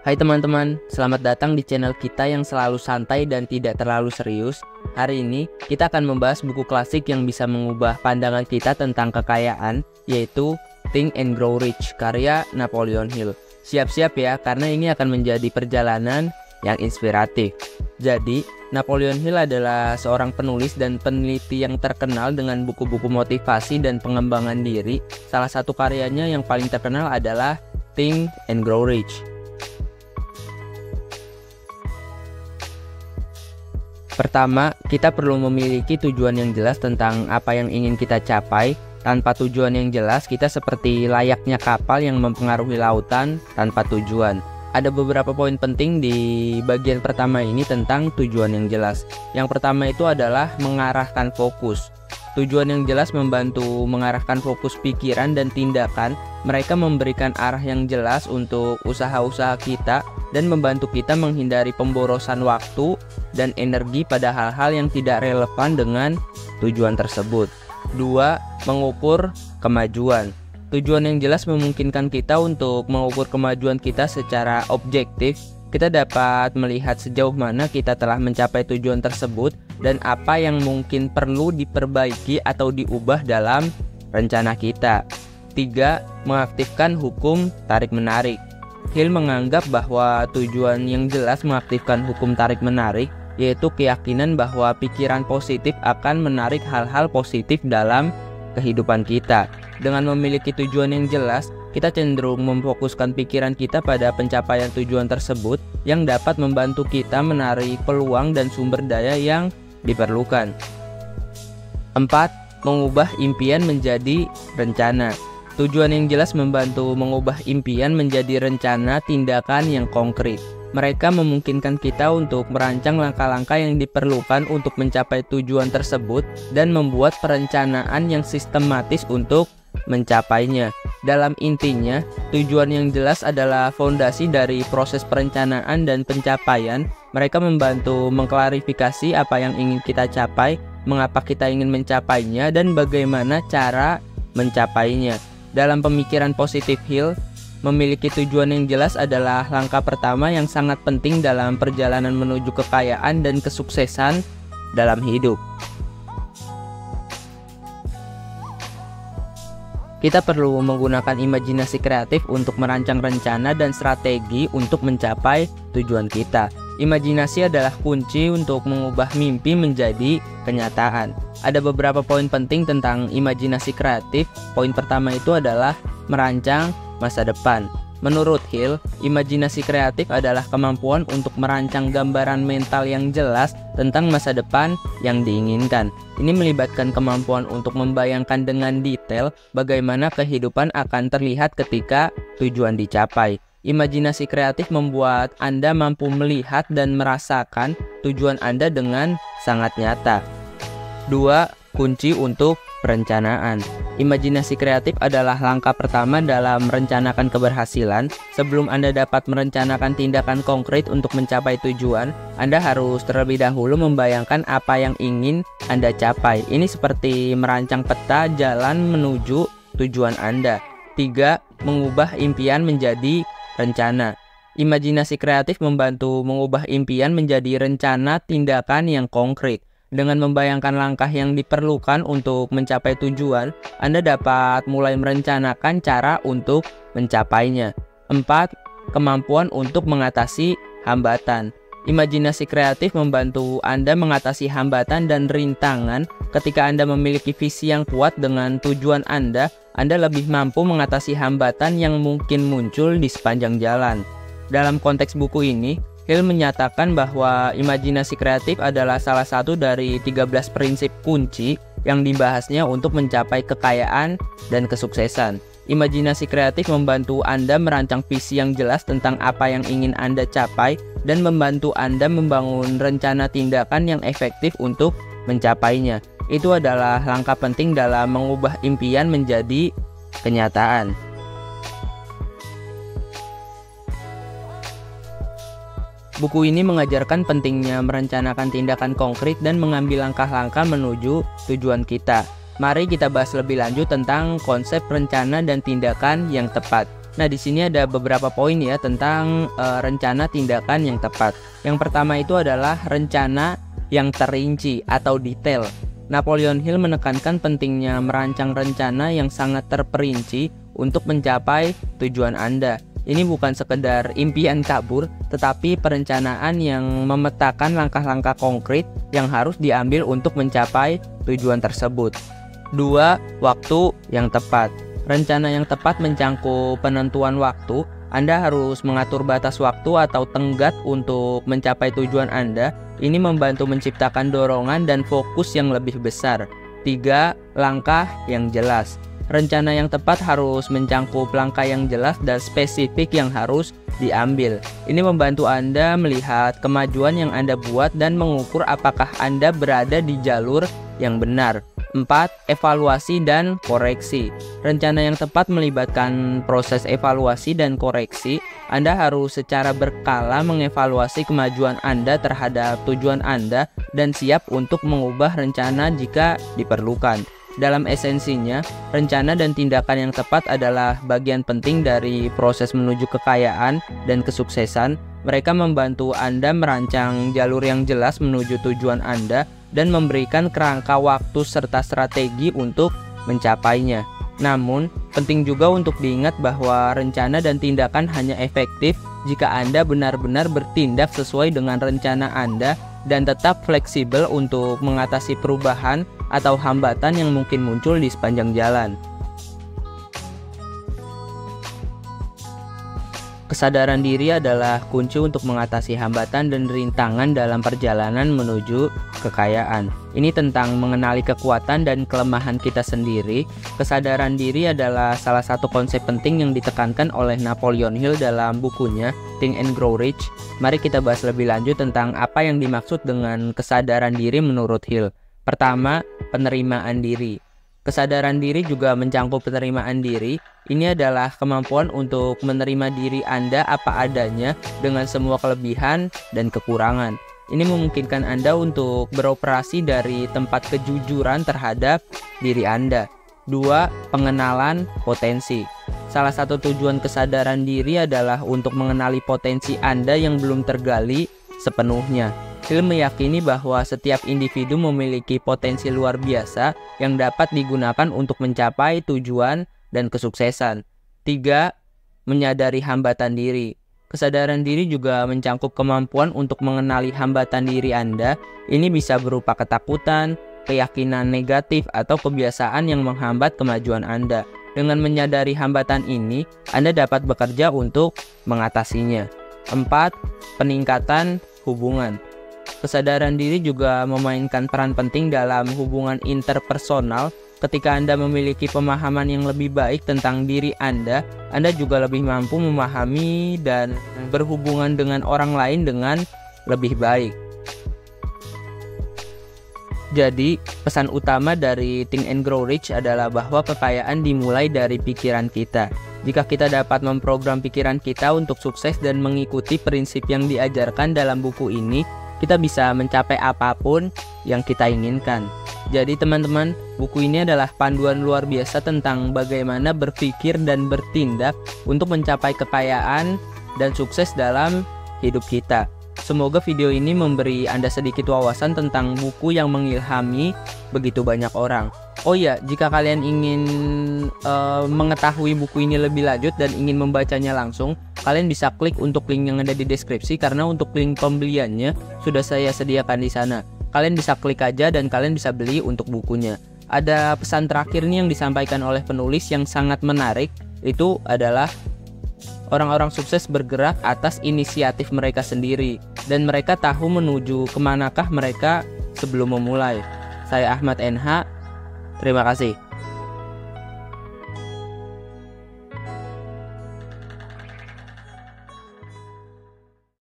Hai teman-teman, selamat datang di channel kita yang selalu santai dan tidak terlalu serius. Hari ini kita akan membahas buku klasik yang bisa mengubah pandangan kita tentang kekayaan, yaitu Think and Grow Rich karya Napoleon Hill. Siap-siap ya, karena ini akan menjadi perjalanan yang inspiratif. Jadi, Napoleon Hill adalah seorang penulis dan peneliti yang terkenal dengan buku-buku motivasi dan pengembangan diri. Salah satu karyanya yang paling terkenal adalah Think and Grow Rich. Pertama, kita perlu memiliki tujuan yang jelas tentang apa yang ingin kita capai. Tanpa tujuan yang jelas, kita seperti layaknya kapal yang mempengaruhi lautan tanpa tujuan. Ada beberapa poin penting di bagian pertama ini tentang tujuan yang jelas. Yang pertama itu adalah mengarahkan fokus. Tujuan yang jelas membantu mengarahkan fokus pikiran dan tindakan. Mereka memberikan arah yang jelas untuk usaha-usaha kita dan membantu kita menghindari pemborosan waktu dan energi pada hal-hal yang tidak relevan dengan tujuan tersebut. 2. Mengukur kemajuan. Tujuan yang jelas memungkinkan kita untuk mengukur kemajuan kita secara objektif. Kita dapat melihat sejauh mana kita telah mencapai tujuan tersebut dan apa yang mungkin perlu diperbaiki atau diubah dalam rencana kita. 3. Mengaktifkan hukum tarik-menarik. Hill menganggap bahwa tujuan yang jelas mengaktifkan hukum tarik-menarik, yaitu keyakinan bahwa pikiran positif akan menarik hal-hal positif dalam kehidupan kita. Dengan memiliki tujuan yang jelas, kita cenderung memfokuskan pikiran kita pada pencapaian tujuan tersebut yang dapat membantu kita menarik peluang dan sumber daya yang diperlukan. 4. Mengubah impian menjadi rencana. Tujuan yang jelas membantu mengubah impian menjadi rencana tindakan yang konkret. Mereka memungkinkan kita untuk merancang langkah-langkah yang diperlukan untuk mencapai tujuan tersebut dan membuat perencanaan yang sistematis untuk mencapainya. Dalam intinya, tujuan yang jelas adalah fondasi dari proses perencanaan dan pencapaian. Mereka membantu mengklarifikasi apa yang ingin kita capai, mengapa kita ingin mencapainya, dan bagaimana cara mencapainya. Dalam pemikiran positif Hill, memiliki tujuan yang jelas adalah langkah pertama yang sangat penting dalam perjalanan menuju kekayaan dan kesuksesan dalam hidup. Kita perlu menggunakan imajinasi kreatif untuk merancang rencana dan strategi untuk mencapai tujuan kita. Imajinasi adalah kunci untuk mengubah mimpi menjadi kenyataan. Ada beberapa poin penting tentang imajinasi kreatif. Poin pertama itu adalah merancang masa depan. Menurut Hill, imajinasi kreatif adalah kemampuan untuk merancang gambaran mental yang jelas tentang masa depan yang diinginkan. Ini melibatkan kemampuan untuk membayangkan dengan detail bagaimana kehidupan akan terlihat ketika tujuan dicapai. Imajinasi kreatif membuat Anda mampu melihat dan merasakan tujuan Anda dengan sangat nyata. 2. Kunci untuk perencanaan. Imajinasi kreatif adalah langkah pertama dalam merencanakan keberhasilan. Sebelum Anda dapat merencanakan tindakan konkret untuk mencapai tujuan, Anda harus terlebih dahulu membayangkan apa yang ingin Anda capai. Ini seperti merancang peta jalan menuju tujuan Anda. 3. Mengubah impian menjadi rencana. Imajinasi kreatif membantu mengubah impian menjadi rencana tindakan yang konkret. Dengan membayangkan langkah yang diperlukan untuk mencapai tujuan, Anda dapat mulai merencanakan cara untuk mencapainya. 4. Kemampuan untuk mengatasi hambatan. Imajinasi kreatif membantu Anda mengatasi hambatan dan rintangan. Ketika Anda memiliki visi yang kuat dengan tujuan Anda lebih mampu mengatasi hambatan yang mungkin muncul di sepanjang jalan. Dalam konteks buku ini, Hill menyatakan bahwa imajinasi kreatif adalah salah satu dari 13 prinsip kunci yang dibahasnya untuk mencapai kekayaan dan kesuksesan. Imajinasi kreatif membantu Anda merancang visi yang jelas tentang apa yang ingin Anda capai dan membantu Anda membangun rencana tindakan yang efektif untuk mencapainya. Itu adalah langkah penting dalam mengubah impian menjadi kenyataan. Buku ini mengajarkan pentingnya merencanakan tindakan konkret dan mengambil langkah-langkah menuju tujuan kita. Mari kita bahas lebih lanjut tentang konsep rencana dan tindakan yang tepat. Nah, di sini ada beberapa poin ya tentang rencana tindakan yang tepat. Yang pertama itu adalah rencana yang terinci atau detail. Napoleon Hill menekankan pentingnya merancang rencana yang sangat terperinci untuk mencapai tujuan Anda. Ini bukan sekedar impian kabur, tetapi perencanaan yang memetakan langkah-langkah konkret yang harus diambil untuk mencapai tujuan tersebut. 2. Waktu yang tepat. Rencana yang tepat mencangkup penentuan waktu. Anda harus mengatur batas waktu atau tenggat untuk mencapai tujuan Anda. Ini membantu menciptakan dorongan dan fokus yang lebih besar. 3. Langkah yang jelas. Rencana yang tepat harus mencangkup langkah yang jelas dan spesifik yang harus diambil. Ini membantu Anda melihat kemajuan yang Anda buat dan mengukur apakah Anda berada di jalur yang benar. 4. Evaluasi dan koreksi. Rencana yang tepat melibatkan proses evaluasi dan koreksi. Anda harus secara berkala mengevaluasi kemajuan Anda terhadap tujuan Anda dan siap untuk mengubah rencana jika diperlukan. Dalam esensinya, rencana dan tindakan yang tepat adalah bagian penting dari proses menuju kekayaan dan kesuksesan. Mereka membantu Anda merancang jalur yang jelas menuju tujuan Anda dan memberikan kerangka waktu serta strategi untuk mencapainya. Namun, penting juga untuk diingat bahwa rencana dan tindakan hanya efektif jika Anda benar-benar bertindak sesuai dengan rencana Anda dan tetap fleksibel untuk mengatasi perubahan atau hambatan yang mungkin muncul di sepanjang jalan. Kesadaran diri adalah kunci untuk mengatasi hambatan dan rintangan dalam perjalanan menuju kekayaan. Ini tentang mengenali kekuatan dan kelemahan kita sendiri. Kesadaran diri adalah salah satu konsep penting yang ditekankan oleh Napoleon Hill dalam bukunya Think and Grow Rich. Mari kita bahas lebih lanjut tentang apa yang dimaksud dengan kesadaran diri menurut Hill. Pertama, penerimaan diri. Kesadaran diri juga mencangkup penerimaan diri. Ini adalah kemampuan untuk menerima diri Anda apa adanya dengan semua kelebihan dan kekurangan. Ini memungkinkan Anda untuk beroperasi dari tempat kejujuran terhadap diri Anda. 2. Pengenalan potensi. Salah satu tujuan kesadaran diri adalah untuk mengenali potensi Anda yang belum tergali sepenuhnya. Hill meyakini bahwa setiap individu memiliki potensi luar biasa yang dapat digunakan untuk mencapai tujuan dan kesuksesan. 3. Menyadari hambatan diri. Kesadaran diri juga mencangkup kemampuan untuk mengenali hambatan diri Anda. Ini bisa berupa ketakutan, keyakinan negatif, atau kebiasaan yang menghambat kemajuan Anda. Dengan menyadari hambatan ini, Anda dapat bekerja untuk mengatasinya. 4. Peningkatan hubungan. Kesadaran diri juga memainkan peran penting dalam hubungan interpersonal. Ketika Anda memiliki pemahaman yang lebih baik tentang diri Anda juga lebih mampu memahami dan berhubungan dengan orang lain dengan lebih baik. Jadi, pesan utama dari Think and Grow Rich adalah bahwa kekayaan dimulai dari pikiran kita. Jika kita dapat memprogram pikiran kita untuk sukses dan mengikuti prinsip yang diajarkan dalam buku ini, kita bisa mencapai apapun yang kita inginkan. Jadi teman-teman, buku ini adalah panduan luar biasa tentang bagaimana berpikir dan bertindak untuk mencapai kekayaan dan sukses dalam hidup kita. Semoga video ini memberi Anda sedikit wawasan tentang buku yang mengilhami begitu banyak orang. Oh ya, jika kalian ingin mengetahui buku ini lebih lanjut dan ingin membacanya langsung, kalian bisa klik untuk link yang ada di deskripsi, karena untuk link pembeliannya sudah saya sediakan di sana. Kalian bisa klik aja dan kalian bisa beli untuk bukunya. Ada pesan terakhir nih yang disampaikan oleh penulis yang sangat menarik. Itu adalah orang-orang sukses bergerak atas inisiatif mereka sendiri, dan mereka tahu menuju kemanakah mereka sebelum memulai. Saya Ahmad NH. Terima kasih.